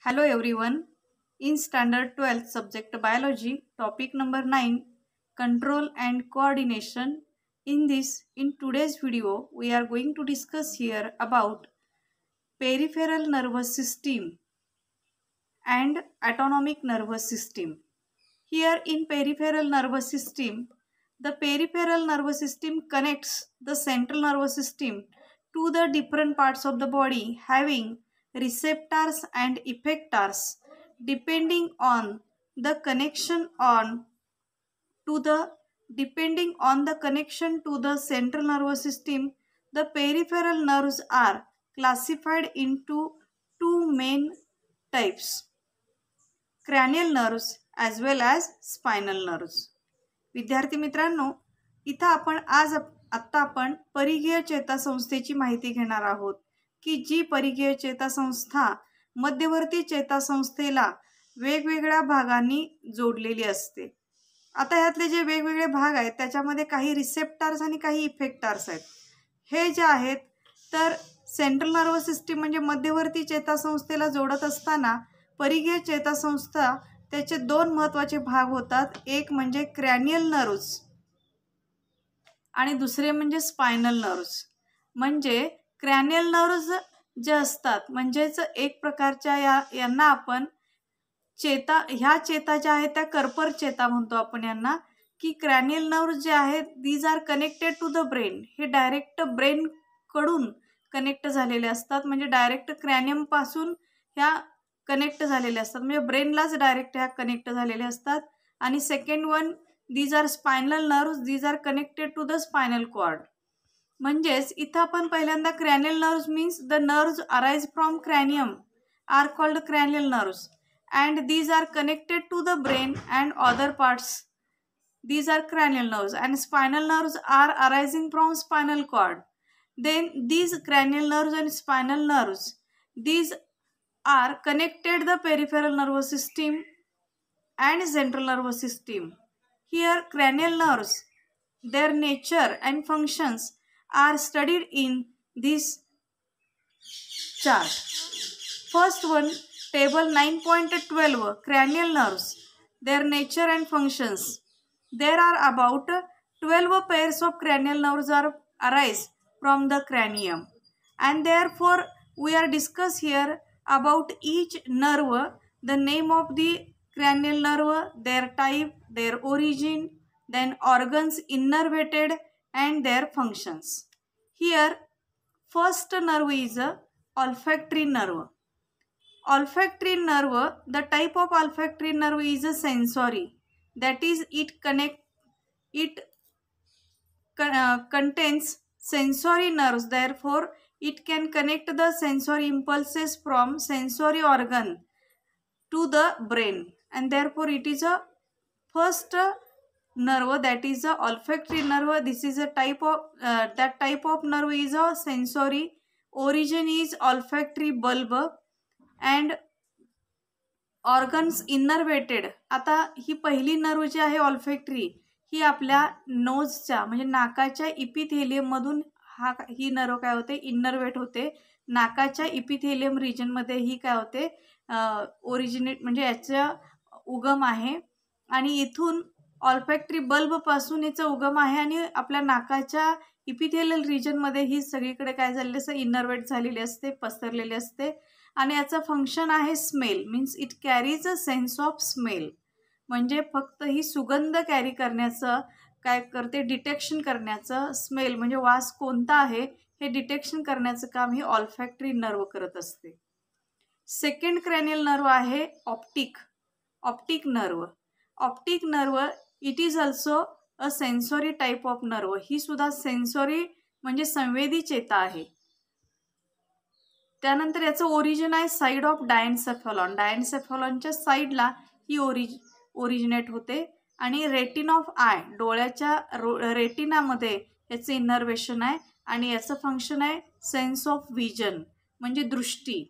Hello everyone. In standard 12th subject biology, topic number 9, control and coordination. In today's video, we are going to discuss here about peripheral nervous system and autonomic nervous system. Here in peripheral nervous system, the peripheral nervous system connects the central nervous system to the different parts of the body having receptors and effectors depending on the connection to the central nervous system. The peripheral nerves are classified into two main types, cranial nerves as well as spinal nerves. विद्यार्थी मित्रांनो, इथं आपण परिघीय चेतासंस्थेची माहिती घेणार आहोत की जी परिघीय चेतासंस्था मध्यवर्ती चेतासंस्थेला वेगवेगळ्या भागांनी जोडलेली असते. आता यातले जे वेगवेगळे भाग आहेत त्याच्यामध्ये काही रिसेप्टर्स आणि काही इफेक्टर्स आहेत. हे जे आहेत तर सेंट्रल नर्वस सिस्टीम म्हणजे मध्यवर्ती चेतासंस्थेला जोडत असताना परिघीय चेतासंस्था त्याचे दोन महत्त्वाचे भाग होतात. एक म्हणजे क्रॅनियल नर्व्स आणि दुसरे म्हणजे स्पायनल नर्व्स. म्हणजे क्रॅनियल नर्व्स जे असतात म्हणजेच एक प्रकारच्या यांना आपण ह्या चेता ज्या आहेत त्या कर्पर चेता म्हणतो आपण यांना, की क्रॅनियल नर्व्स जे आहेत these are connected to the brain. हे डायरेक्ट ब्रेन कडून कनेक्ट झालेले असतात. म्हणजे डायरेक्ट क्रॅनियम पासून ह्या कनेक्ट झालेले असतात. म्हणजे ब्रेनलाच डायरेक्ट ह्या कनेक्ट झालेले असतात. आणि second one, these are spinal nerves, these are connected to the spinal cord. म्हणजेच इथं आपण पहिल्यांदा cranial nerves means the nerves arise from cranium are called cranial nerves and these are connected to the brain and other parts. These are cranial nerves, and spinal nerves are arising from spinal cord. Then these cranial nerves and spinal nerves, these are connected the peripheral nervous system and central nervous system. Here cranial nerves, their nature and functions are studied in this chart. First one, table 9.12, cranial nerves, their nature and functions. There are about 12 pairs of cranial nerves arise from the cranium, and therefore we are discuss here about each nerve, the name of the cranial nerve, their type, their origin, then organs innervated and their functions. Here first nerve is a olfactory nerve. Olfactory nerve, the type of olfactory nerve is a sensory. That is, it contains sensory nerves. Therefore, it can connect the sensory impulses from sensory organ to the brain, and therefore it is a first nerve, that is a olfactory nerve. This is a type of that type of nerve is a sensory. Origin is olfactory bulb and organs innervated. आता ही पहिली nerve जी आहे ऑल्फॅक्टरी ही आपल्या नोजच्या म्हणजे नाकाच्या epithelium मधून ही nerve काय होते, innervate होते. नाकाच्या इपिथेलियम रिजन मध्ये ही काय होते, ओरिजिनेट म्हणजे याचा उगम आहे. आणि इथून ऑल्फॅक्टरी बल्ब पासून याचा उगम आहे आणि आपल्या नाकाच्या इपिथेलियल रिजन मध्ये ही सगळीकडे काय झालेले असते, इनर्वेट झालेली असते, पसरलेली असते. आणि याचा फंक्शन आहे smell, means it carries a sense of smell. म्हणजे फक्त ही सुगंध कॅरी करण्याचं काय करते, डिटेक्शन करण्याचं, स्मेल म्हणजे वास कोणता आहे हे डिटेक्शन करण्याचं काम ही ऑल्फॅक्टरी नर्व करत असते. सेकंड क्रॅनियल नर्व आहे optic nerve. Optic nerve it is also a sensory type of nerve. ही सुद्धा सेन्सॉरी म्हणजे संवेदी चेता आहे. त्यानंतर याचं ओरिजिन आहे साइड ऑफ डायनसेफॅलॉन. डायनसेफॅलॉनच्या साईडला ही ओरिजिनेट होते. आणि रेटिन ऑफ आय, डोळ्याच्या रेटिनामध्ये याचं इनर्वेशन आहे. आणि याचं फंक्शन आहे सेन्स ऑफ विजन म्हणजे दृष्टी.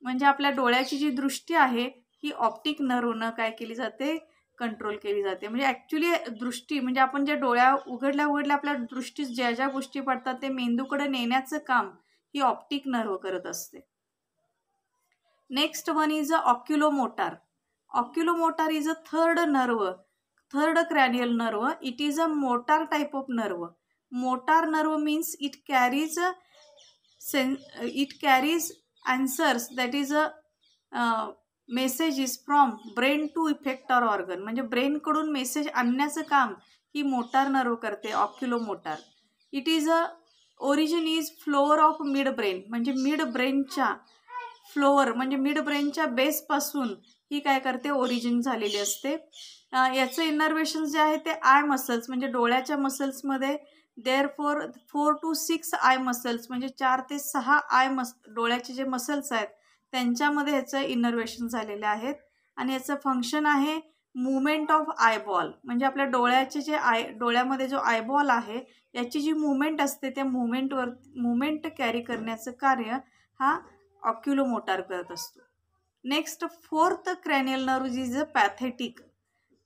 म्हणजे आपल्या डोळ्याची जी दृष्टी आहे ही ऑप्टिक नर्वनं काय केली जाते, कंट्रोल केली जाते. म्हणजे ॲक्च्युली दृष्टी म्हणजे आपण ज्या डोळ्या उघडल्या आपल्या दृष्टीत ज्या ज्या गोष्टी पडतात ते मेंदूकडे नेण्याचं काम ही ऑप्टिक नर्व करत असते. Next one is a oculomotor. Oculomotor is a third cranial nerve. It is a motor type of nerve. Motor nerve means it carries answers, that is a messages from brain to effector organ. म्हणजे brain कडून message आणण्याचं काम ही motor nerve करते, oculomotor. It is a origin is floor of mid brain. म्हणजे mid ब्रेनच्या floor म्हणजे mid ब्रेनच्या बेसपासून ही काय करते, ओरिजिन झालेली असते. याचं इनर्वेशन जे आहे ते आय मसल्स म्हणजे डोळ्याच्या मसल्समध्ये, देअर 4 to 6 आय मसल्स म्हणजे 4 ते 6 डोळ्याचे जे मसल्स आहेत त्यांच्यामध्ये ह्याचं इनर्वेशन झालेले आहेत. आणि याचं फंक्शन आहे मुवमेंट ऑफ आयबॉल. म्हणजे आपल्या डोळ्याचे जे डोळ्यामध्ये जो आयबॉल आहे याची जी मुवमेंट असते त्या मुवमेंट कॅरी करण्याचं कार्य हा ऑक्युलोमोटर करत असतो. Next fourth cranial nerve is a pathetic.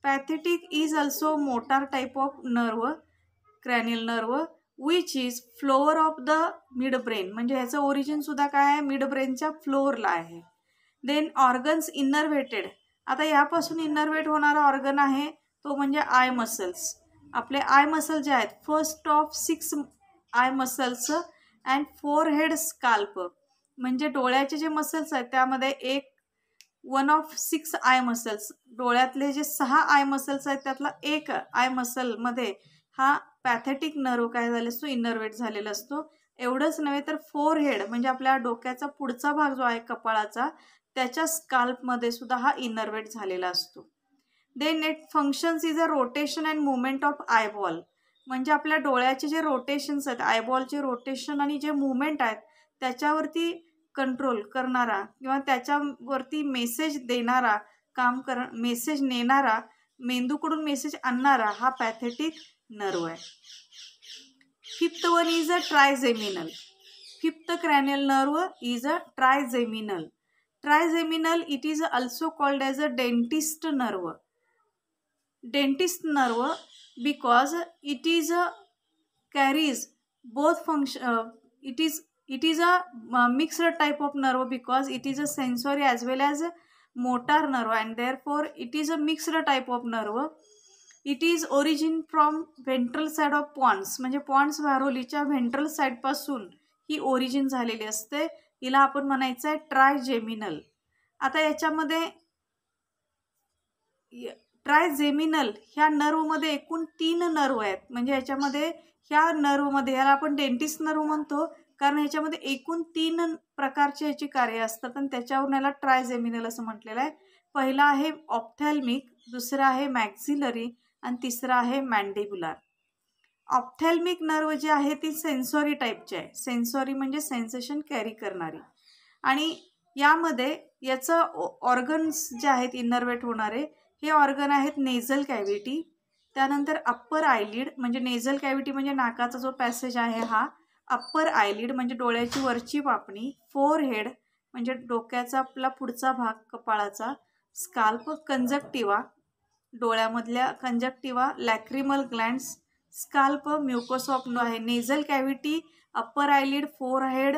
Pathetic is also motor type of nerve, cranial nerve, which is floor of the midbrain. म्हणजे ह्याचं ओरिजिन सुद्धा काय आहे, मिडब्रेनच्या फ्लोअरला आहे. Then organs innervated. आता यापासून इनर्वेट होणारा ऑर्गन आहे तो म्हणजे आय मसल्स. आपले आय मसल जे आहेत, first of 6 eye muscles and forehead scalp. म्हणजे डोळ्याचे जे मसल्स आहेत त्यामध्ये 1 of 6 आय मसल्स, डोळ्यातले जे 6 आय मसल्स आहेत त्यातला एक आय मसलमध्ये हा पॅथेटिक नर्व काय झाला असतो, इनर्वेट झालेला असतो. एवढंच नव्हे तर फोरहेड म्हणजे आपल्या डोक्याचा पुढचा भाग जो आहे कपाळाचा त्याच्या स्काल्पमध्ये सुद्धा हा इनर्वेट झालेला असतो. Then it functions is a rotation and movement of eyeball. म्हणजे आपल्या डोळ्याचे जे रोटेशन्स आहेत, आयबॉलचे रोटेशन आणि जे मुवमेंट आहेत त्याच्यावरती कंट्रोल करणारा किंवा त्याच्यावरती मेसेज देणारा मेसेज नेणारा, मेंदूकडून मेसेज आणणारा हा पॅथेटिक नर्व आहे. Fifth one is a trigeminal. Fifth cranial nerve is a trigeminal. Trigeminal, it is also called as a dentist nerve. Dentist nerve because it is carries both function. It is a mixed type of nerve because it is a sensory as well as a motor nerve, and therefore it is a mixed type of nerve. It is origin from ventral side of pons. म्हणजे Pond's व्हारोलीच्या ventral side पासून ही origin झालेली असते. हिला आपण म्हणायचं आहे ट्रायजेमिनल. आता याच्यामध्ये ट्रायजेमिनल ह्या नर्वमध्ये एकूण 3 नर्व आहेत. म्हणजे याच्यामध्ये ह्या नर्वमध्ये ह्याला आपण डेंटिस्ट नर्व म्हणतो कारण ह्याच्यामध्ये एकूण 3 प्रकारची ह्याची कार्य असतात आणि त्याच्यावरून याला ट्रायजेमिनल असं म्हटलेलं आहे. पहिला आहे ऑप्थॅल्मिक, दुसरा आहे मॅक्झिलरी आणि तिसरा आहे मॅन्डिब्युलर. ऑप्थॅल्मिक नर्व जी आहे ती सेन्सॉरी टाईपची आहे. सेन्सॉरी म्हणजे सेन्सेशन कॅरी करणारी. आणि यामध्ये याचं ऑर्गन्स जे आहेत इनर्वेट होणारे हे ऑर्गन आहेत नेझल कॅव्हिटी, त्यानंतर अप्पर आयलिड म्हणजे नेझल कॅव्हिटी म्हणजे नाकाचा जो पॅसेज आहे हा, अप्पर आयलिड म्हणजे डोळ्याची वरची पापणी, फोरहेड म्हणजे डोक्याचा आपला पुढचा भाग कपाळाचा, स्काल्प, कंजक्टिवा डोळ्यामधल्या कंजक्टिवा, लॅक्रिमल ग्लँड्स, स्काल्प, म्युकोसॉप आहे. Nasal cavity, upper eyelid, forehead,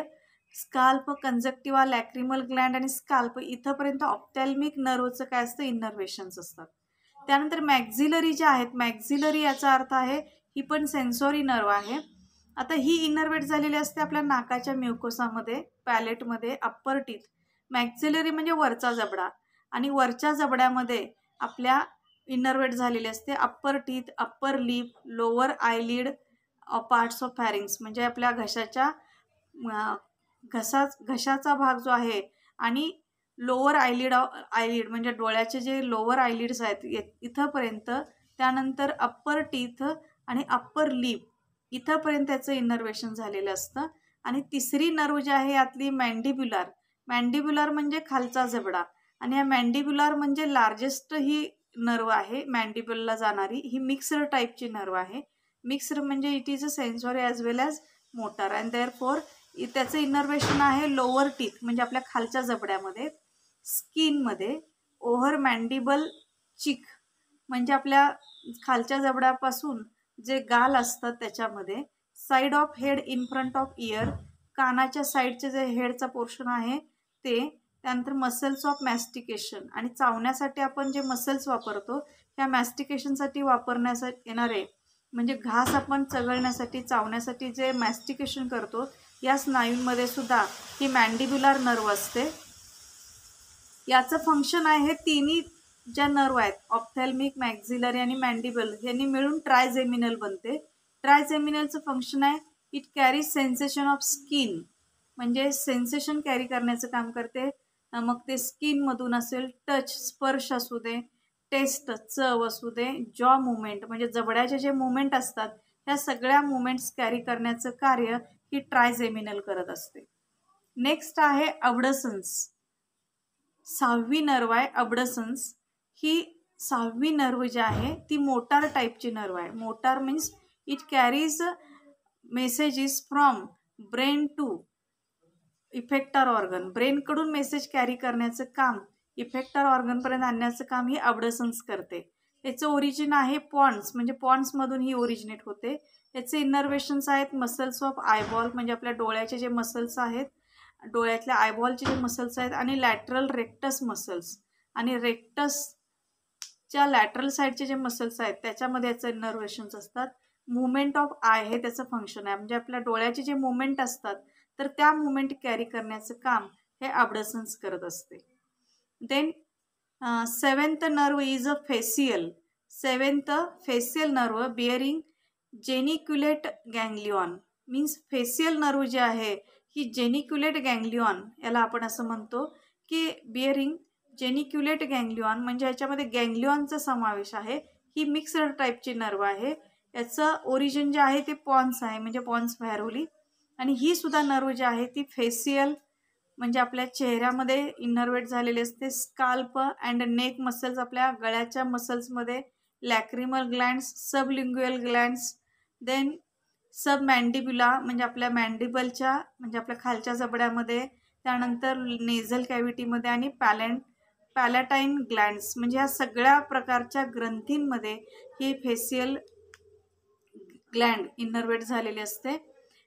scalp, conjunctiva, lacrimal gland आणि स्काल्प इथंपर्यंत ऑप्थॅल्मिक नर्वचं काय असतं, इनर्वेशन्स असतात. त्यानंतर मॅक्झिलरी ज्या आहेत, मॅक्झिलरी याचा अर्थ आहे ही पण सेन्सॉरी नर्व आहे. आता ही इनर्वेट झालेली असते आपल्या नाकाच्या म्युकोसामध्ये, पॅलेटमध्ये, अप्पर टीथ. मॅक्झिलरी म्हणजे वरचा जबडा आणि वरच्या जबड्यामध्ये आपल्या इनर्वेट झालेली असते upper teeth, upper lip, lower आयलिड, parts of pharynx म्हणजे आपल्या घशाचा भाग जो आहे आणि लोअर आयलिड म्हणजे डोळ्याचे जे लोअर आयलिड्स आहेत इथंपर्यंत, त्यानंतर अप्पर टीथ आणि अप्पर लिप इथंपर्यंत त्याचं इनर्वेशन झालेलं असतं. आणि तिसरी नर्व जी आहे यातली मॅन्डिब्युलर. मॅन्डिब्युलर म्हणजे खालचा जबडा आणि या मॅन्डिब्युलर म्हणजे लार्जेस्ट ही नर्व आहे मॅन्डिब्युलला जाणारी. ही मिक्स्ड टाईपची नर्व आहे. मिक्स्ड म्हणजे it is a sensory as well as motor and therefore त्याचं इनर्वेशन आहे लोअर टीथ म्हणजे आपल्या खालच्या जबड्यामध्ये, स्किनमध्ये, ओव्हर मॅन्डिबल चिक म्हणजे आपल्या खालच्या जबड्यापासून जे गाल असतात त्याच्यामध्ये, side of head in front of year कानाच्या साईडचे जे हेडचा पोर्शन आहे ते, त्यानंतर मसल्स ऑफ मॅस्टिकेशन, आणि चावण्यासाठी आपण जे मसल्स वापरतो त्या मॅस्टिकेशनसाठी वापरण्यासाठी येणारे म्हणजे घास आपण चघळण्यासाठी चावण्यासाठी जे मॅस्टिकेशन करतो या स्नायूंमध्ये सुद्धा ही मॅन्डिब्युलर नर्व असते. याचं फंक्शन आहे तिन्ही ज्या नर्व आहेत ऑप्थॅल्मिक, मॅक्झिलरी आणि मॅन्डिबल यांनी मिळून ट्रायजेमिनल बनते. ट्रायजेमिनलचं फंक्शन आहे it carry sensation of skin, म्हणजे सेन्सेशन कॅरी करण्याचं काम करते. मग ते स्किनमधून असेल, टच स्पर्श असू दे, टेस्ट चव असू दे, जॉ मुवमेंट म्हणजे जबड्याचे जे मुवमेंट असतात ह्या सगळ्या मुवमेंट्स कॅरी करण्याचं कार्य ही ट्रायजेमिनल करत असते. नेक्स्ट आहे अबडसन्स. 6वी नर्व आहे अबडसन्स. ही 6वी नर्व जी आहे ती मोटार टाईपची नर्व आहे. Motor means it carries messages from brain to effector organ. ब्रेनकडून मेसेज कॅरी करण्याचं काम इफेक्टर ऑर्गनपर्यंत आणण्याचं काम ही अबडसन्स करते. याचं ओरिजिन आहे पॉन्ड्स, म्हणजे पॉन्ड्समधून ही ओरिजिनेट होते. याचे इनर्वेशन्स आहेत मसल्स ऑफ आयबॉल, म्हणजे आपल्या डोळ्याचे जे मसल्स आहेत, डोळ्यातल्या आयबॉलचे जे मसल्स आहेत, आणि लॅटरल रेक्टस मसल्स, आणि रेक्टसच्या लॅटरल साईडचे जे मसल्स आहेत त्याच्यामध्ये याचं इनर्वेशन्स असतात. मुवमेंट ऑफ आय हे त्याचं फंक्शन आहे, म्हणजे आपल्या डोळ्याचे जे मुवमेंट असतात तर त्या मुवमेंट कॅरी करण्याचं काम हे अबडसन्स करत असते. Then 7th nerve is a facial. 7th facial nerve bearing geniculate ganglion. Means facial nerve जे आहे ही जेनिक्युलेट गँग्लिऑन याला आपण असं म्हणतो की बिअरिंग जेनिक्युलेट गँग्लिऑन, म्हणजे याच्यामध्ये गँग्लिऑनचा समावेश आहे. ही मिक्सड टाईपची नर्व आहे. याचं ओरिजिन जे आहे ते पॉन्स आहे, म्हणजे पॉन्स व्हॅरोली. आणि ही सुद्धा नर्व जी आहे ती फेसियल म्हणजे आपल्या चेहऱ्यामध्ये इनर्वेट झालेली असते. स्काल्प अँड नेक मसल्स, आपल्या गळ्याच्या मसल्समध्ये लॅक्रिमल ग्लँड्स, सबलिंग्युअल ग्लँड्स, देन सब मॅन्डिब्युला म्हणजे आपल्या मॅन्डिबलच्या म्हणजे आपल्या खालच्या जबड्यामध्ये, त्यानंतर नेझल कॅव्हिटीमध्ये, आणि पॅलॅटाईन ग्लँड्स म्हणजे ह्या सगळ्या प्रकारच्या ग्रंथींमध्ये ही फेसियल ग्लँड इनर्वेट झालेली असते.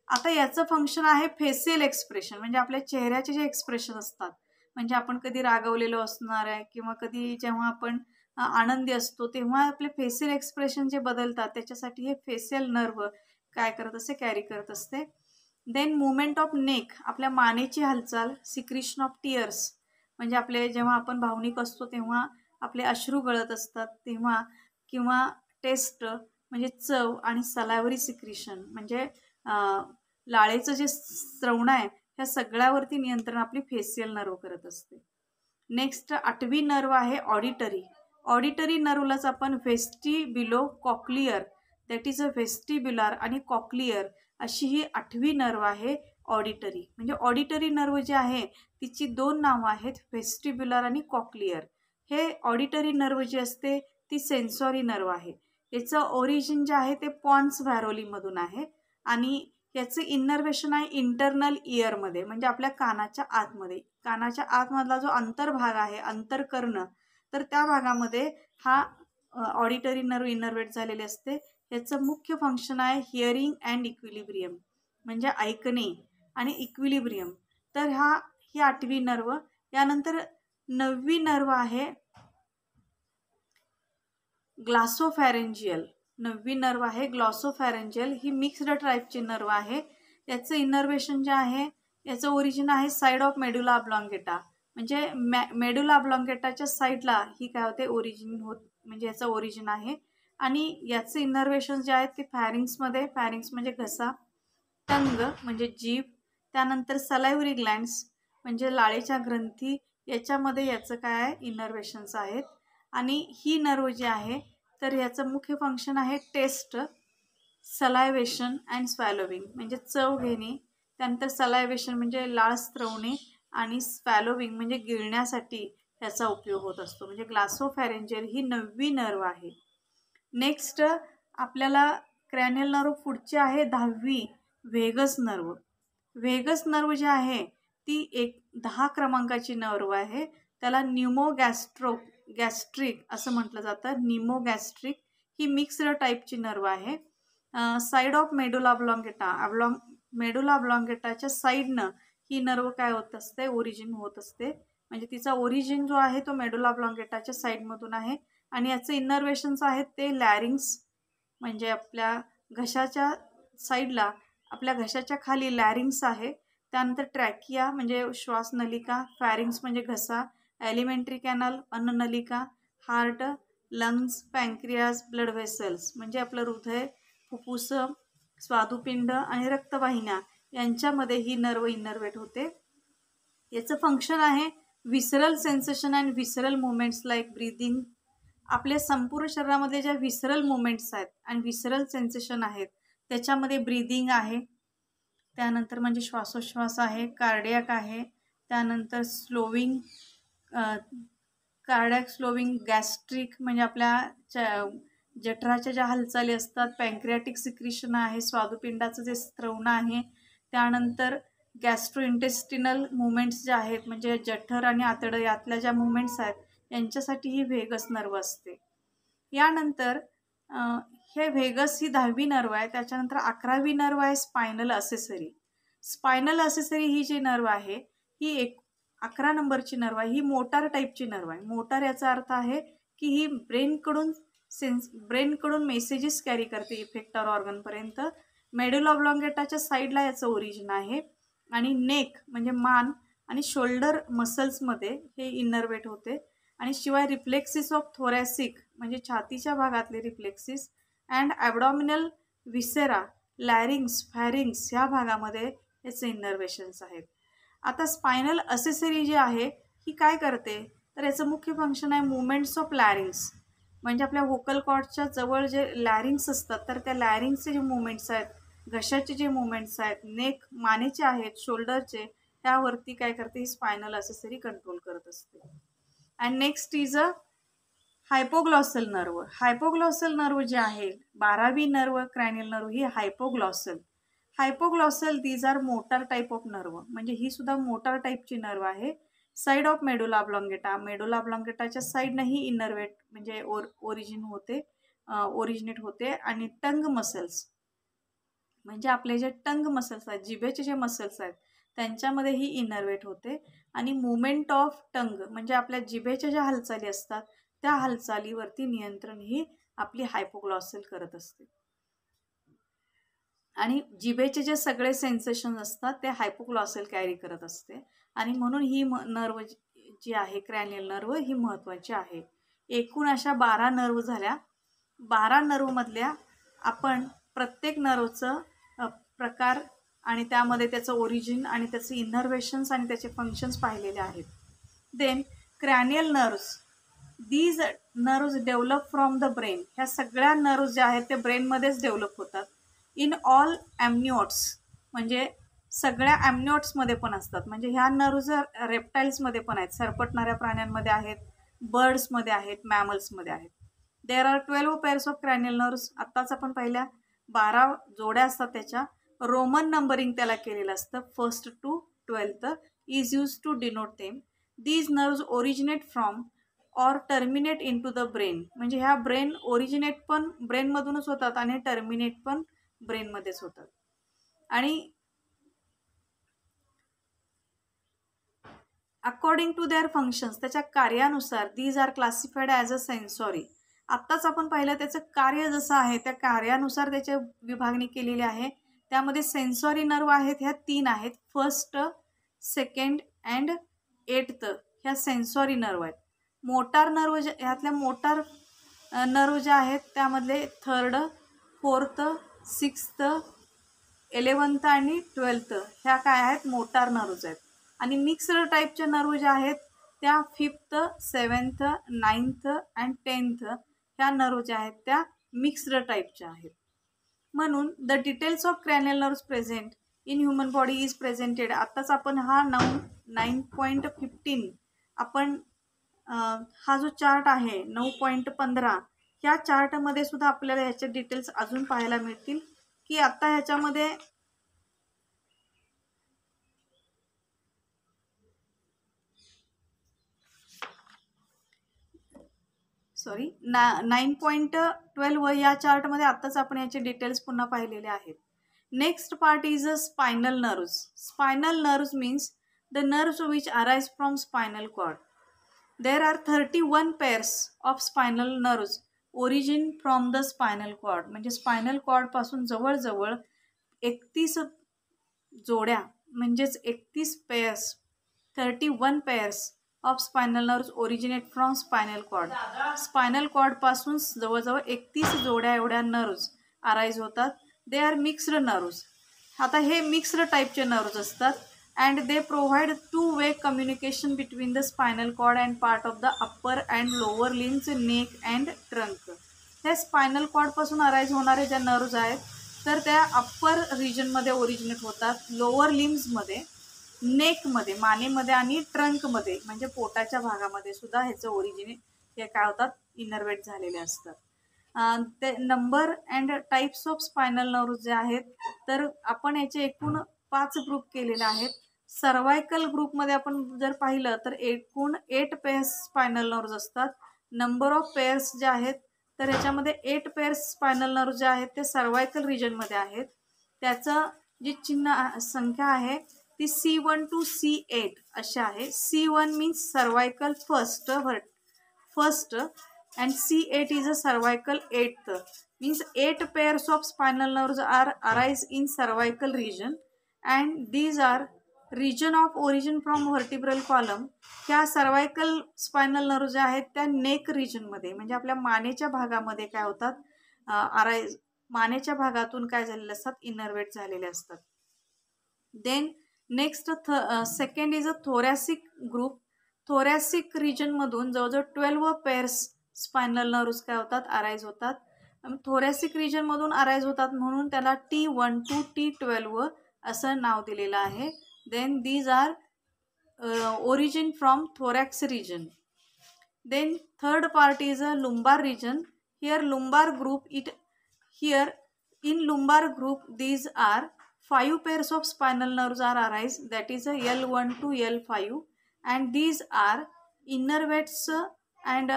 आता याचं फंक्शन आहे फेसियल एक्सप्रेशन, म्हणजे आपल्या चेहऱ्याचे जे एक्सप्रेशन असतात, म्हणजे आपण कधी रागवलेलो असणार आहे किंवा कधी जेव्हा आपण आनंदी असतो तेव्हा आपले फेसियल एक्सप्रेशन जे बदलतात त्याच्यासाठी हे फेसियल नर्व काय करत असते, कॅरी करत असते. देन मुवमेंट ऑफ नेक, आपल्या मानेची हालचाल. सिक्रिशन ऑफ टीयर्स, म्हणजे आपले जेव्हा आपण भावनिक असतो तेव्हा आपले अश्रू गळत असतात तेव्हा, किंवा टेस्ट म्हणजे चव, आणि सलायवरी सिक्रिशन म्हणजे लाळेचं जे स्रवण आहे ह्या सगळ्यावरती नियंत्रण आपली फेसियल नर्व करत असते. नेक्स्ट 8वी नर्व आहे ऑडिटरी. ऑडिटरी नर्वलाच आपण व्हेस्टिब्युलो कॉक्लिअर, दॅट इज अ व्हेस्टिब्युलर आणि कॉक्लिअर अशी ही 8वी नर्व आहे ऑडिटरी. म्हणजे ऑडिटरी नर्व जी आहे तिची 2 नावं आहेत, व्हेस्टिब्युलर आणि कॉक्लिअर. हे ऑडिटरी नर्व जी असते ती सेन्सॉरी नर्व आहे. याचं ओरिजिन जे आहे ते पॉन्स व्हॅरोलीमधून आहे, आणि याचं इनर्वेशन आहे इंटरनल इयरमध्ये, म्हणजे आपल्या कानाच्या आतमध्ये. कानाच्या आतमधला जो अंतर्भाग आहे, अंतर्कर्ण, तर त्या भागामध्ये हा ऑडिटरी नर्व इनर्वेट झालेले असते. याचं मुख्य फंक्शन आहे हिअरिंग अँड इक्विलिब्रियम, म्हणजे ऐकणे आणि इक्विलिब्रियम. तर ही 8वी नर्व. यानंतर 9वी नर्व आहे ग्लॉसोफॅरेंजियल. 9वी नर्व आहे ग्लॉसोफॅरेंजियल. ही मिक्स्ड टाईपची नर्व आहे. याचं इनर्वेशन जे आहे याचं ओरिजिन आहे साईड ऑफ मेडुला ऑब्लॉंगेटा, म्हणजे मेडुला ऑब्लॉंगेटाच्या साईडला ही काय होते ओरिजिन म्हणजे याचं ओरिजिन आहे. आणि याचं इनर्वेशन जे आहे ते फॅरिंग्समध्ये, फॅरिंग्स म्हणजे घसा, टंग म्हणजे जीभ, त्यानंतर सलायवरी ग्लँड्स म्हणजे लाळेच्या ग्रंथी, याच्यामध्ये याचं काय आहे इनर्वेशन्स आहेत. आणि ही नर्व जी आहे तर याचं मुख्य फंक्शन आहे टेस्ट, सलायवेशन अँड स्वॅलोविंग म्हणजे चव घेणे, त्यानंतर सलायवेशन म्हणजे लाळ स्त्रवणे, आणि स्वॅलोविंग म्हणजे गिळण्यासाठी याचा उपयोग होत असतो. म्हणजे ग्लॉसोफॅरेंजियल ही 9वी नर्व आहे. नेक्स्ट आपल्याला क्रॅनियल नर्व पुढची आहे 10वी व्हेगस नर्व. व्हेगस नर्व जी आहे ती 10 क्रमांकाची नर्व आहे. त्याला गॅस्ट्रिक असं म्हटलं जातं. निमोगॅस्ट्रिक ही मिक्स्ड टाईपची नर्व आहे. Side of medulla oblongata, medulla ऑब्लॉंगेटाच्या साईडनं ही नर्व काय होत असते ओरिजिन होत असते. म्हणजे तिचा ओरिजिन जो आहे तो मेडुला ऑब्लॉंगेटाच्या साईडमधून आहे आणि याचे इनर्वेशन्स आहेत ते लॅरिंग्स म्हणजे आपल्या घशाच्या साईडला आपल्या घशाच्या खाली लॅरिंग्स आहे, त्यानंतर ट्रॅकिया म्हणजे श्वासनलिका, फॅरिंग्स म्हणजे घसा, एलिमेंटरी कॅनल अन्ननलिका, heart, lungs, pancreas, blood vessels म्हणजे आपलं हृदय, फुफ्फुस, स्वादुपिंड आणि रक्तवाहिन्या यांच्यामध्ये ही नर्व इनर्वेट होते. याचं फंक्शन आहे विसरल सेन्सेशन अँड विसरल मुवमेंट्स लाईक ब्रीदिंग. आपल्या संपूर्ण शरीरामध्ये ज्या विसरल मुवमेंट्स आहेत आणि विसरल सेन्सेशन आहेत त्याच्यामध्ये ब्रीदिंग आहे, त्यानंतर म्हणजे श्वासोश्वास आहे, कार्डियाक आहे, त्यानंतर स्लोविंग कार्डियाक स्लोविंग, गॅस्ट्रिक म्हणजे आपल्या जठराच्या ज्या हालचाली असतात, पॅन्क्रियाटिक सिक्रिशन आहे, स्वादुपिंडाचं जे स्त्रवण आहे, त्यानंतर गॅस्ट्रो इंटेस्टिनल मुवमेंट्स जे आहेत म्हणजे जठर आणि आतडं यातल्या ज्या मुवमेंट्स आहेत यांच्यासाठी ही व्हेगस नर्व असते. यानंतर हे व्हेगस ही 10वी नर्व आहे. त्याच्यानंतर 11वी नर्व आहे स्पायनल असेसरी. स्पायनल असेसरी ही जी नर्व आहे ही 11 नंबरची नर्व आहे. ही मोटार टाईपची नर्व आहे. मोटार याचा अर्थ आहे की ही ब्रेनकडून मेसेजेस कॅरी करते इफेक्टर ऑर्गनपर्यंत. मेडुला ऑब्लॉंगेटाच्या साईडला याचं ओरिजिन आहे आणि नेक म्हणजे मान आणि शोल्डर मसल्समध्ये हे इनर्वेट होते. आणि शिवाय रिफ्लेक्सिस ऑफ थोरॅसिक म्हणजे छातीच्या भागातले reflexes and abdominal viscera, larynx, pharynx ह्या भागामध्ये याचे इनर्वेशन्स आहेत. आता स्पायनल असेसरी जी आहे ही काय करते तर याचं मुख्य फंक्शन आहे मुवमेंट्स ऑफ लॅरिंग्स म्हणजे आपल्या व्होकल कॉर्डच्या जवळ जे लॅरिंग्स असतात तर त्या लॅरिंग्सचे जे मुवमेंट्स आहेत, घशाचे जे मुवमेंट्स आहेत, नेक मानेचे आहेत, शोल्डरचे, त्यावरती काय करते ही स्पायनल असेसरी कंट्रोल करत असते. And next is a hypoglossal nerve. Hypoglossal nerve जे आहे 12वी नर्व क्रॅनियल नर्व ही hypoglossal. These are motor type of nerve म्हणजे ही सुद्धा मोटार टाईपची नर्व आहे. Side of medulla oblongata, medulla ऑब्लॉंगेटाच्या साईडनेही इनर्वेट म्हणजे ओरिजिनेट होते. आणि टंग मसल्स म्हणजे आपले जे टंग मसल्स आहेत, जिभेचे जे मसल्स आहेत त्यांच्यामध्ये ही इनर्वेट होते. आणि मुवमेंट ऑफ टंग म्हणजे आपल्या जिभेच्या ज्या हालचाली असतात त्या हालचालीवरती नियंत्रण ही आपली हायपोग्लॉसल करत असते. आणि जिभेचे जे सगळे सेन्सेशन असतात ते हायपोग्लॉसल कॅरी करत असते. आणि म्हणून ही नर्व जी आहे क्रॅनियल नर्व ही महत्त्वाची आहे. एकूण अशा 12 नर्व झाल्या. 12 नर्वमधल्या आपण प्रत्येक नर्वचं प्रकार आणि त्यामध्ये त्याचं ओरिजिन आणि त्याचे इनर्वेशन्स आणि त्याचे फंक्शन्स पाहिलेले आहेत. Then cranial nerves, these nerves develop from the brain. ह्या सगळ्या नर्व्स ज्या आहेत ते ब्रेनमध्येच डेव्हलप होतात. इन ऑल ॲम्निओट्स म्हणजे सगळ्या ॲम्निओट्समध्ये पण असतात. म्हणजे ह्या नर्व्स रेप्टाईल्समध्ये पण आहेत, सरपटणाऱ्या प्राण्यांमध्ये आहेत, बर्ड्समध्ये आहेत, मॅमल्समध्ये आहेत. There are 12 pairs of cranial nerves. आत्ताच आपण पहिल्या 12 जोड्या असतात त्याच्या रोमन नंबरिंग त्याला केलेलं असतं. 1st to 12th is use to denote them. These nerves originate from or terminate into the brain. म्हणजे ह्या ओरिजिनेट पण ब्रेनमधूनच होतात आणि टर्मिनेट पण ब्रेनमध्येच होतात. आणि अकॉर्डिंग टू देअर फंक्शन्स त्याच्या कार्यानुसार these are classified as a sensory. आत्ताच आपण पाहिलं त्याचं कार्य जसं आहे त्या कार्यानुसार त्याची विभागणी केलेली आहे. त्यामध्ये सेन्सॉरी नर्व आहेत ह्या 3 आहेत. 1st, 2nd अँड 8th ह्या सेन्सॉरी नर्व आहेत. मोटार नर्व ह्यातल्या मोटार नर्व ज्या आहेत त्यामधले 3rd, 4th, 6th, 11th आणि 12th ह्या काय आहेत मोटार नर्व्ज आहेत. आणि मिक्स्ड टाईपच्या नर्व ज्या आहेत त्या 5th, 7th, 9th and 10th ह्या नर्व ज्या आहेत त्या मिक्स्ड टाईपच्या आहेत. म्हणून the details of cranial nerves present in human body is presented. आत्ताच आपण हा 9.15 आपण हा जो चार्ट आहे 9.15 ह्या चार्टमध्ये सुद्धा आपल्याला ह्याचे डिटेल्स अजून पाहायला मिळतील की आता ह्याच्यामध्ये 9.12 या चार्टमध्ये आत्ताच आपण याचे डिटेल्स पुन्हा पाहिलेले आहेत. Next part is a spinal nerves. Spinal nerves means the nerves which arise from spinal cord. There are 31 pairs of spinal nerves origin from the spinal cord. म्हणजे स्पायनल कॉर्ड पासून जवळजवळ 31 जोड्या म्हणजेच 31 pairs 31 pairs of spinal nerves originate from spinal cord. Spinal cord पासून जवळजवळ 31 जोड्या एवढ्या nerves arise होतात. They are mixed nerves. आता हे मिक्स्ड टाईपचे नर्व्स असतात and they provide two way communication between the spinal cord and part of the upper and lower limbs, neck and trunk. हे स्पायनल कॉर्डपासून अराइज होणारे ज्या nerves आहेत तर त्या अप्पर रिजनमध्ये ओरिजिनेट होतात, लोअर लिम्समध्ये, नेकमध्ये, मानेमध्ये आणि ट्रंकमध्ये म्हणजे पोटाच्या भागामध्ये सुद्धा ह्याचं ओरिजिनेट हे काय होतात इनर्वेट झालेले असतात. ते number and types of spinal nerves जे आहेत तर आपण याचे एकूण 5 ग्रुप केलेले आहेत. सर्वायकल ग्रुपमध्ये आपण जर पाहिलं तर एकूण 8 पेअर्स स्पायनल नर्व्स असतात. नंबर ऑफ पेअर्स जे आहेत तर ह्याच्यामध्ये 8 पेअर्स स्पायनल नर्व्स जे आहेत ते सर्वायकल रिजनमध्ये आहेत. त्याचं जी चिन्ह संख्या आहे ती C1 to C8 अशी आहे. C1 means cervical first and C8 is a cervical 8th. Means 8 pairs of spinal nerves are arise in cervical region and these are region of origin from vertebral column. ह्या cervical spinal nerves ज्या आहेत त्या neck रिजनमध्ये म्हणजे आपल्या मानेच्या भागामध्ये काय होतात अराइज, मानेच्या भागातून काय झालेले असतात इनर्वेट झालेले असतात. Then next second is a thoracic group. Thoracic रिजनमधून जवळजवळ 12 पेअर्स स्पायनल नर्व्स काय होतात अराइज होतात. थोरॅसिक रिजनमधून अराइज होतात म्हणून त्याला T1 to T12 असं नाव दिलेलं आहे. Then these are origin from thorax region. Then third part is a lumbar region. Here lumbar group in lumbar group these are 5 pairs of spinal nerves are arise, that is a L1 to L5 and these are innervates and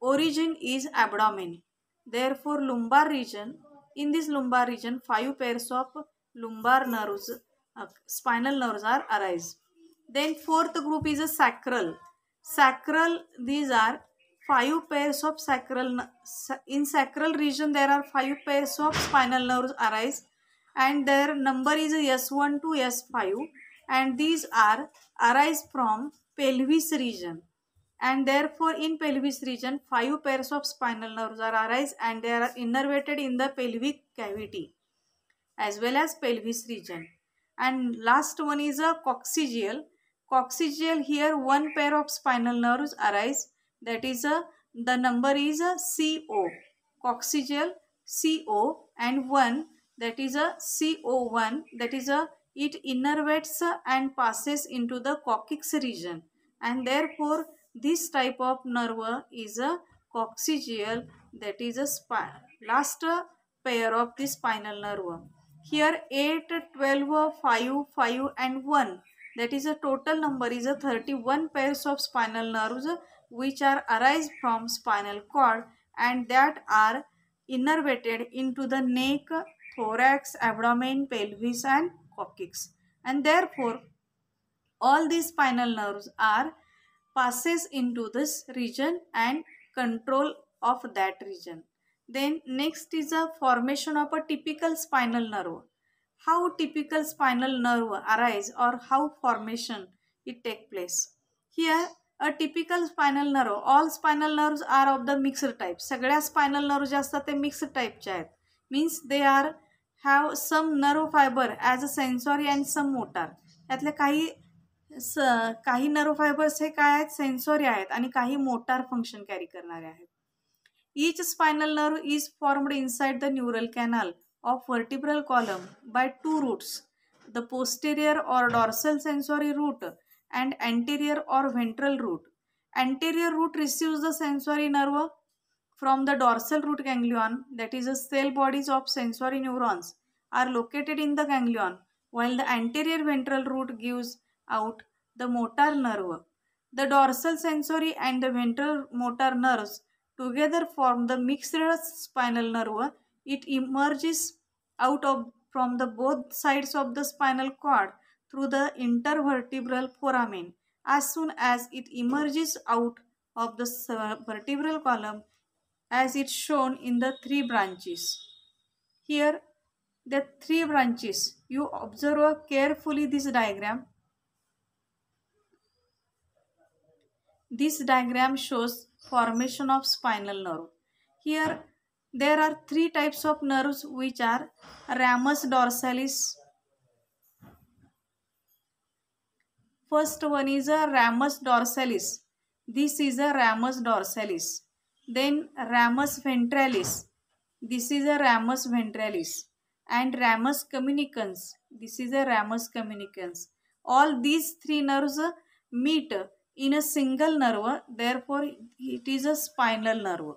origin is abdomen. Therefore lumbar region, in this lumbar region 5 pairs of lumbar nerves spinal nerves are arise. Then fourth group is a sacral. These are 5 pairs of sacral. In sacral region there are 5 pairs of spinal nerves arise and their number is S1 to S5 and these are arise from pelvis region. And therefore in pelvis region 5 pairs of spinal nerves are arise and they are innervated in the pelvic cavity as well as pelvis region. And last one is a coccygeal. Here 1 pair of spinal nerves arise, that is the number is CO. Coccygeal CO and 1, that is a CO1, that is it innervates and passes into the coccyx region and therefore this type of nerve is a coccygeal, that is a last pair of the spinal nerve. Here 8, 12, 5, 5 and 1, that is a total number is a 31 pairs of spinal nerves which are arise from spinal cord and that are innervated into the neck, thorax, abdomen, pelvis and coccyx. And therefore all these spinal nerves are passes into this region and control of that region. Then next is a formation of a typical spinal nerve. How typical spinal nerve arise or how formation it take place. Here a typical spinal nerve, all spinal nerves are of the mixed type. सगळ्या spinal nerves जे असतात ते mixed type चे आहेत. Means they are have some nerve fiber as a sensory and some motor. यातले काही nerve fibres हे काय आहेत सेन्सोरी आहेत आणि काही मोटार फंक्शन कॅरी करणारे आहेत. Each spinal nerve is formed inside the neural canal of vertebral column by 2 roots, the posterior or dorsal sensory root and anterior or ventral root. Anterior root receives the sensory nerve from the dorsal root ganglion, that is the cell bodies of sensory neurons are located in the ganglion, while the anterior ventral root gives out the motor nerve. The dorsal sensory and the ventral motor nerves together form the mixed spinal nerve. It emerges out of from the both sides of the spinal cord through the intervertebral foramen. As soon as it emerges out of the vertebral column, as it's shown in the 3 branches. Here, the 3 branches. You observe carefully this diagram. This diagram shows formation of spinal nerve. Here, there are 3 types of nerves which are ramus dorsalis. First one is a ramus dorsalis. This is a ramus dorsalis. Then ramus ventralis. This is a ramus ventralis. And ramus communicans. This is a ramus communicans. All these 3 nerves meet in a single nerve. Therefore, it is a spinal nerve.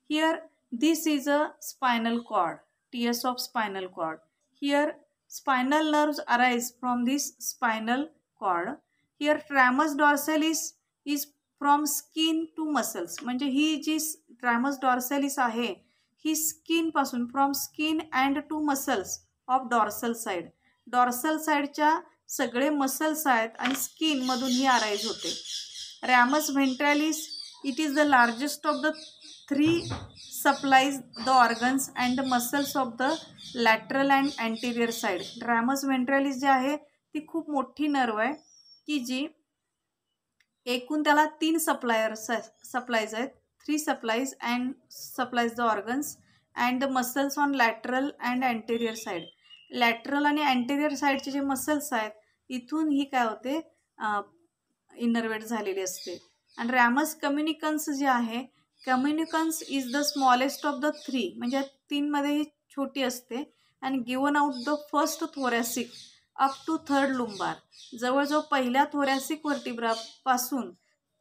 Here, this is a spinal cord. TS of spinal cord. Here, spinal nerves arise from this spinal cord. Here, ramus dorsalis is from skin to muscles. म्हणजे ही जी ramus dorsalis आहे ही skin पासून from skin and to muscles of dorsal side. Dorsal साइडच्या सगळे muscles आहेत आणि skin मधून ही अराइज होते. ramus ventralis, it is the largest of the 3 supplies the organs and the muscles of the lateral and anterior side. ramus ventralis जे आहे ती खूप मोठी नर्व आहे की जी एकूण त्याला 3 सप्लाईज आहेत. 3 supplies and supplies the organs and the muscles on lateral and anterior side. Lateral आणि अँटेरियर साईडचे जे मसल्स आहेत इथून ही काय होते इनर्वेट झालेली असते. आणि रॅमस कम्युनिकन्स जे आहे communicans is the smallest of the 3 म्हणजे 3 मध्ये ही छोटी असते आणि given out the first thoracic up to 3rd lumbar. जवळजवळ पहिल्या थोरॅसिक व्हर्टिब्रापासून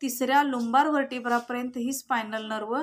3ऱ्या लुंबार व्हर्टिब्रापर्यंत ही स्पायनल नर्व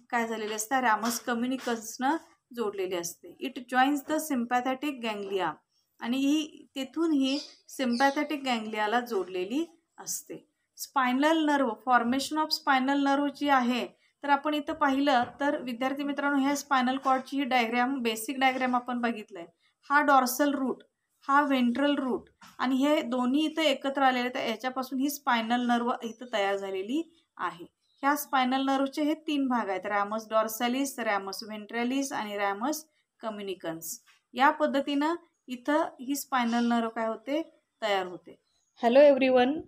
काय झालेली असते रॅमस कम्युनिकन्सनं जोडलेली असते. It joins the sympathetic ganglia आणि ही तेथून ही सिम्पॅथॅटिक गँग्लियाला जोडलेली असते. Spinal nerve formation of spinal nerve जी आहे तर आपण इथं पाहिलं तर विद्यार्थी मित्रांनो ह्या स्पायनल कॉर्डची ही डायग्रॅम बेसिक डायग्रॅम आपण बघितलंय. हा डॉर्सल रूट हा वेंट्रल रूट आणि हे दोन्ही इथं एकत्र आलेले तर याच्यापासून ही स्पायनल नर्व इथं तयार झालेली आहे. ह्या स्पायनल नर्वचे हे 3 भाग आहेत रॅमस डॉर्सॅलिस, रॅमस व्हेंट्रॅलिस आणि रॅमस कम्युनिकन्स. या पद्धतीनं इथं ही स्पायनल नर्व काय होते तयार होते. Hello everyone,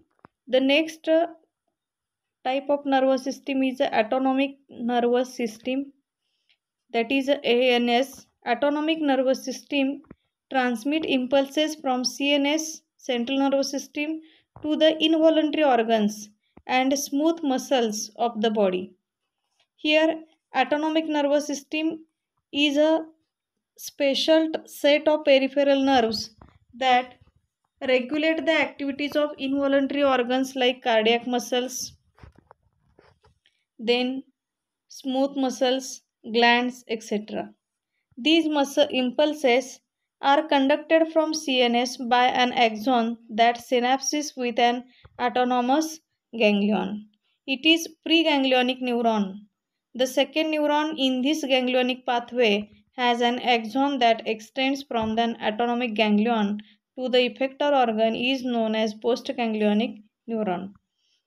the next type of nervous system is autonomic nervous system that is ANS. Autonomic nervous system transmit impulses from CNS central nervous system to the involuntary organs and smooth muscles of the body. Here autonomic nervous system is a special set of peripheral nerves that regulate the activities of involuntary organs like cardiac muscles, then smooth muscles, glands, etc. These muscle impulses are conducted from CNS by an axon that synapses with an autonomous ganglion. It is preganglionic neuron. The second neuron in this ganglionic pathway has an axon that extends from the autonomic ganglion to the effector organ is known as postganglionic neuron.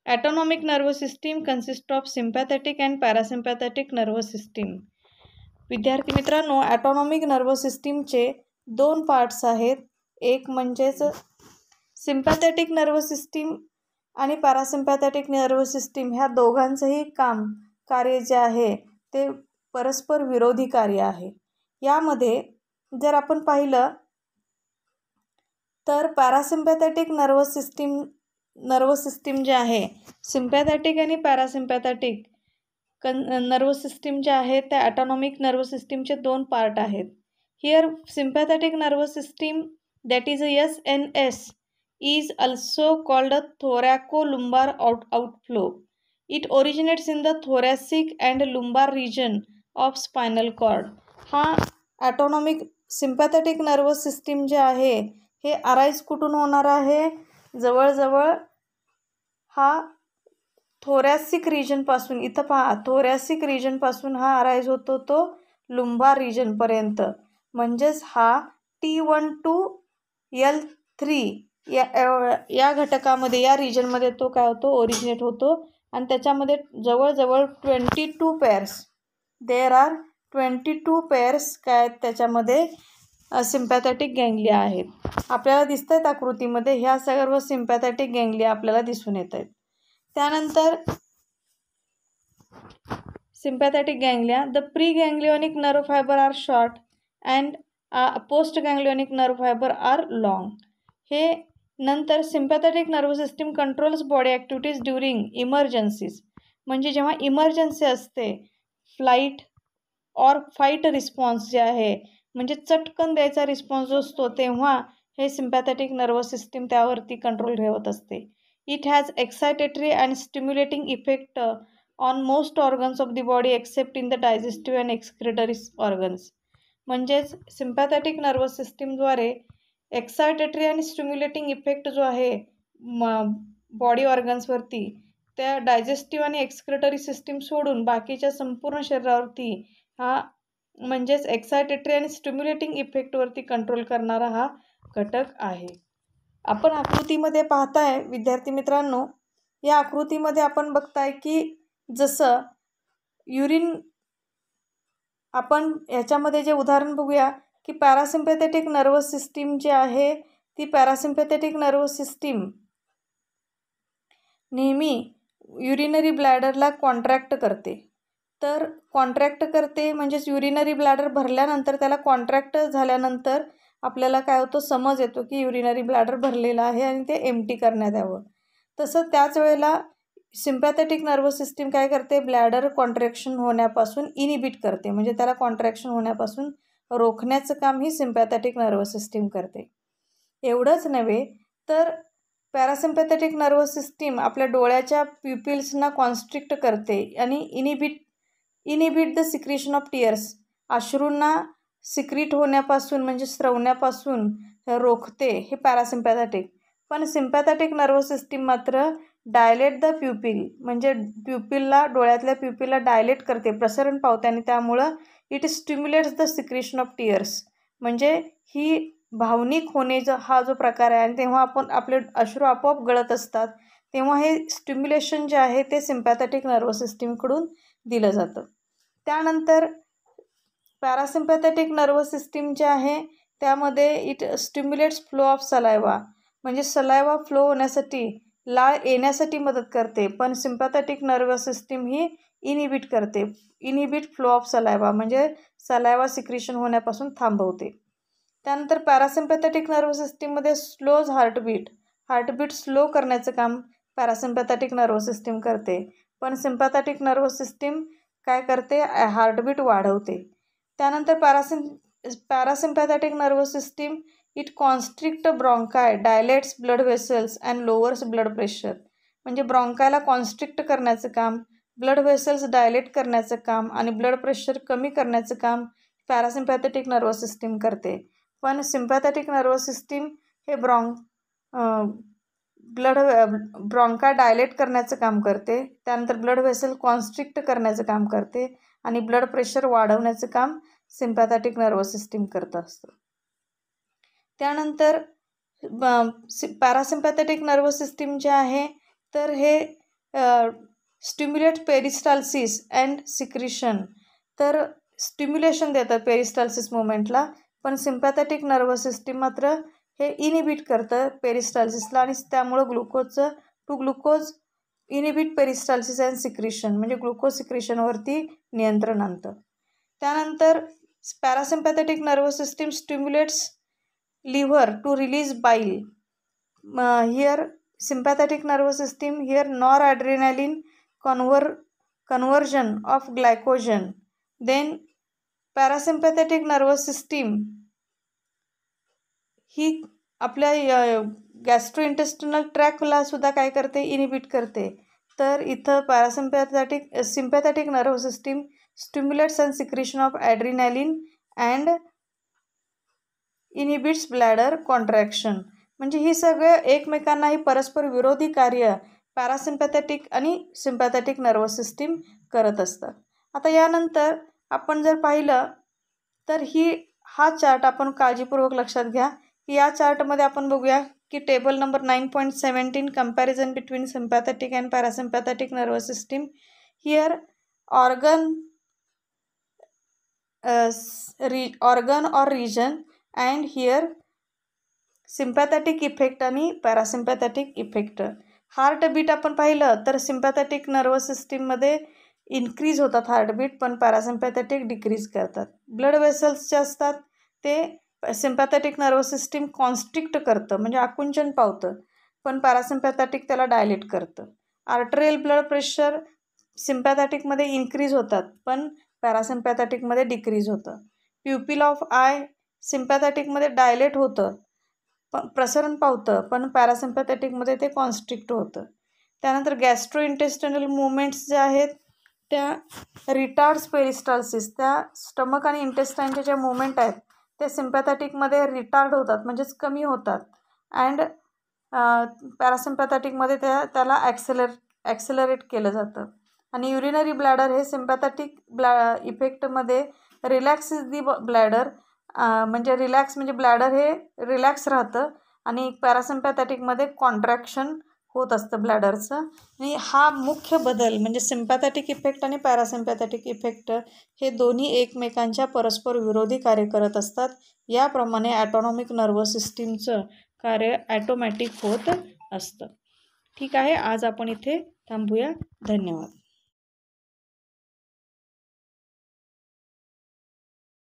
Autonomic nervous system consists of sympathetic and parasympathetic nervous system. विद्यार्थी मित्रांनो autonomic nervous सिस्टीमचे 2 parts आहेत. एक म्हणजेच sympathetic nervous system आणि parasympathetic nervous system ह्या दोघांचंही कार्य जे आहे ते परस्पर विरोधी कार्य आहे. यामध्ये जर आपण पाहिलं तर पॅरासिम्पॅथॅटिक नर्वस सिस्टीम जे आहे सिम्पॅथॅटिक आणि पॅरासिम्पॅथॅटिक नर्वस सिस्टीम जे आहे त्या ऑटोनॉमिक नर्वस सिस्टीमचे 2 पार्ट आहेत. Here sympathetic nervous system that is SNS is also called a thoracolumbar outflow. It originates in the thoracic and lumbar region of spinal cord. हा autonomic sympathetic nervous system जे आहे हे arise कुठून होणार आहे जवळजवळ हा थोरॅसिक रिजनपासून इथं पहा थोरॅसिक रिजनपासून हा अराईज होतो तो लुंबार रिजनपर्यंत. म्हणजेच हा T1 to L3 या घटकामध्ये या रिजनमध्ये तो काय होतो ओरिजिनेट होतो आणि त्याच्यामध्ये जवळजवळ 22 पेअर्स देर आर 22 पेअर्स काय त्याच्यामध्ये सिम्पॅथॅटिक गँग्लिया आहेत. आपल्याला दिसत आहेत आकृतीमध्ये ह्या सर्व सिम्पॅथॅटिक गँग्लिया आपल्याला दिसून येत आहेत. त्यानंतर sympathetic ganglia, the preganglionic nerve fiber are short and postganglionic nerve fiber are long. हे नंतर sympathetic nervous system controls body activities during emergencies. म्हणजे जेव्हा इमर्जन्सी असते फ्लाईट और फाईट रिस्पॉन्स जे आहे म्हणजे चटकन द्यायचा रिस्पॉन्स जो असतो तेव्हा हे सिम्पॅथॅटिक नर्वस सिस्टीम त्यावरती कंट्रोल ठेवत असते. It has excitatory and stimulating effect on most organs of the body except in the digestive and excretory organs. म्हणजेच सिम्पॅथॅटिक नर्वस सिस्टीमद्वारे एक्सायटेटरी आणि स्टिम्युलेटिंग इफेक्ट जो आहे बॉडी ऑर्गन्सवरती त्या डायजेस्टिव्ह आणि एक्सक्रिटरी सिस्टीम सोडून बाकीच्या संपूर्ण शरीरावरती हा म्हणजेच एक्सायटेटरी आणि स्टिम्युलेटिंग इफेक्टवरती कंट्रोल करणारा हा घटक आहे. आपण आकृतीमध्ये पाहताय विद्यार्थी मित्रांनो, या आकृतीमध्ये आपण बघताय की जसं युरिन आपण याच्यामध्ये जे उदाहरण बघूया की पॅरासिम्पॅथेटिक नर्वस सिस्टीम जे आहे ती पॅरासिम्पॅथेटिक नर्वस सिस्टीम नेहमी युरिनरी ब्लॅडरला कॉन्ट्रॅक्ट करते. तर कॉन्ट्रॅक्ट करते म्हणजेच युरिनरी ब्लॅडर भरल्यानंतर त्याला कॉन्ट्रॅक्ट झाल्यानंतर आपल्याला काय होतं समज येतो की युरिनरी ब्लॅडर भरलेला आहे आणि ते एम्प्टी करण्यात यावं. तसं त्याच वेळेला सिम्पॅथेटिक नर्वस सिस्टीम काय करते ब्लॅडर कॉन्ट्रॅक्शन होण्यापासून इनिबिट करते म्हणजे त्याला कॉन्ट्रॅक्शन होण्यापासून रोखण्याचं काम ही सिम्पॅथेटिक नर्वस सिस्टीम करते. एवढंच नव्हे तर पॅरासिम्पॅथेटिक नर्वस सिस्टीम आपल्या डोळ्याच्या प्युपिल्सना कॉन्स्ट्रिक्ट करते आणि inhibit the secretion of tears अश्रूंना सिक्रिट होण्यापासून म्हणजे स्रवण्यापासून रोखते हे पॅरासिम्पॅथेटिक. पण सिम्पॅथेटिक नर्वस सिस्टीम मात्र डायलेट द प्युपिल म्हणजे प्युपिलला डोळ्यातल्या प्युपिलला डायलेट करते प्रसरण पावते आणि त्यामुळं it stimulates the secretion of tears म्हणजे ही भावनिक होणे हा जो प्रकार आहे आणि तेव्हा आपण आपले अश्रू आपोआप गळत असतात तेव्हा हे स्टिम्युलेशन जे आहे ते सिम्पॅथेटिक नर्वस सिस्टीमकडून दिलं जातं. त्यानंतर पॅरासिम्पॅथेटिक नर्वस सिस्टीम जे आहे त्यामध्ये इट स्टिम्युलेट्स फ्लो ऑफ सलायवा म्हणजे सलायवा फ्लो होण्यासाठी लाळ येण्यासाठी मदत करते. पण सिम्पॅथेटिक नर्वस सिस्टीम ही इनिबिट करते इनिबिट फ्लो ऑफ सलायवा म्हणजे सलायवा सिक्रिशन होण्यापासून थांबवते. त्यानंतर पॅरासिम्पॅथेटिक नर्वस सिस्टीममध्ये स्लोज हार्टबीट स्लो करण्याचं काम पॅरासिम्पॅथेटिक नर्वस सिस्टीम करते. पण सिम्पॅथेटिक नर्वस सिस्टीम काय करते हार्टबीट वाढवते. त्यानंतर parasympathetic nervous system it constrict ब्रॉन्काय dilates blood vessels and lowers blood pressure म्हणजे ब्रॉन्कायला कॉन्स्ट्रिक्ट करण्याचं काम ब्लड वेसल्स डायलेट करण्याचं काम आणि ब्लड प्रेशर कमी करण्याचं काम पॅरासिम्पॅथेटिक नर्वस सिस्टीम करते. पण सिम्पॅथेटिक नर्वस सिस्टीम हे ब्रॉन्का डायलेट करण्याचं काम करते. त्यानंतर ब्लड वेसल कॉन्स्ट्रिक्ट करण्याचं काम करते आणि ब्लड प्रेशर वाढवण्याचं काम सिम्पॅथेटिक नर्वस सिस्टीम करत असतं. त्यानंतर पॅरासिम्पॅथेटिक नर्वस सिस्टीम जे आहे तर हे स्टिम्युलेट पेरिस्टाल्सिस अँड सिक्रिशन तर स्टिम्युलेशन देतात पेरिस्टाल्सिस मुवमेंटला. पण सिम्पॅथेटिक नर्वस सिस्टीम मात्र हे इनिबिट करतं पेरिस्टाल्सिसला आणि त्यामुळं glucose inhibit peristalsis and secretion म्हणजे ग्लुकोज सिक्रिशनवरती नियंत्रण आणतं. त्यानंतर parasympathetic nervous system stimulates liver to release bile here sympathetic nervous system here noradrenaline conversion of glycogen. Then parasympathetic nervous system ही आपल्या गॅस्ट्रोइंटेस्टिनल ट्रॅकला सुद्धा काय करते इनिबिट करते. तर इथं sympathetic nervous system stimulates and secretion of adrenaline and inhibits bladder contraction म्हणजे ही सगळे एकमेकांनाही परस्पर विरोधी कार्य पॅरासिम्पॅथेटिक आणि सिम्पॅथेटिक नर्वस सिस्टीम करत असतात. आता यानंतर आपण जर पाहिलं तर हा चार्ट आपण काळजीपूर्वक लक्षात घ्या की या चार्टमध्ये आपण बघूया की table number 9.17 comparison between sympathetic and parasympathetic nervous system. Here organ or region and here sympathetic effect आणि पॅरासिम्पॅथेटिक इफेक्ट. हार्टबीट आपण पाहिलं तर सिम्पॅथेटिक नर्वस सिस्टीममध्ये इन्क्रीज होतात हार्टबीट, पण पॅरासिम्पॅथेटिक डिक्रीज करतात. ब्लड वेसल्स जे असतात ते सिम्पॅथेटिक नर्वस सिस्टीम कॉन्स्ट्रिक्ट करतं म्हणजे आकुंचन पावतं, पण पॅरासिम्पॅथेटिक त्याला डायलेट करतं. आर्टरियल ब्लड प्रेशर सिम्पॅथेटिकमध्ये इन्क्रीज होतात, पण पॅरासिम्पॅथेटिकमध्ये डिक्रीज होतं. प्युपिल ऑफ आय सिम्पॅथेटिकमध्ये डायलेट होतं, प्रसरण पावतं, पण पॅरासिम्पॅथेटिकमध्ये ते कॉन्स्ट्रिक्ट होतं. त्यानंतर गॅस्ट्रो इंटेस्टिनल मुवमेंट्स जे आहेत त्या रिटार्ड्स पेरिस्टाल्सिस, त्या स्टमक आणि इंटेस्टाईनच्या ज्या मुवमेंट आहेत त्या सिम्पॅथेटिकमध्ये रिटार्ड होतात म्हणजेच कमी होतात, अँड पॅरासिम्पॅथेटिकमध्ये त्याला ॲक्सेलरेट केलं जातं. आणि युरिनरी ब्लॅडर हे सिम्पॅथेटिक इफेक्टमध्ये रिलॅक्स इज दी ब्लॅडर, म्हणजे रिलॅक्स म्हणजे ब्लॅडर हे रिलॅक्स राहतं आणि पॅरासिम्पॅथेटिकमध्ये कॉन्ट्रॅक्शन होत असतं ब्लॅडरचं. आणि हा मुख्य बदल म्हणजे सिम्पॅथेटिक इफेक्ट आणि पॅरासिम्पॅथेटिक इफेक्ट हे दोन्ही एकमेकांच्या परस्पर विरोधी कार्य करत असतात. याप्रमाणे ॲटोनॉमिक नर्वस सिस्टीमचं कार्य ॲटोमॅटिक होत असतं. ठीक आहे, आज आपण इथे थांबूया. धन्यवाद.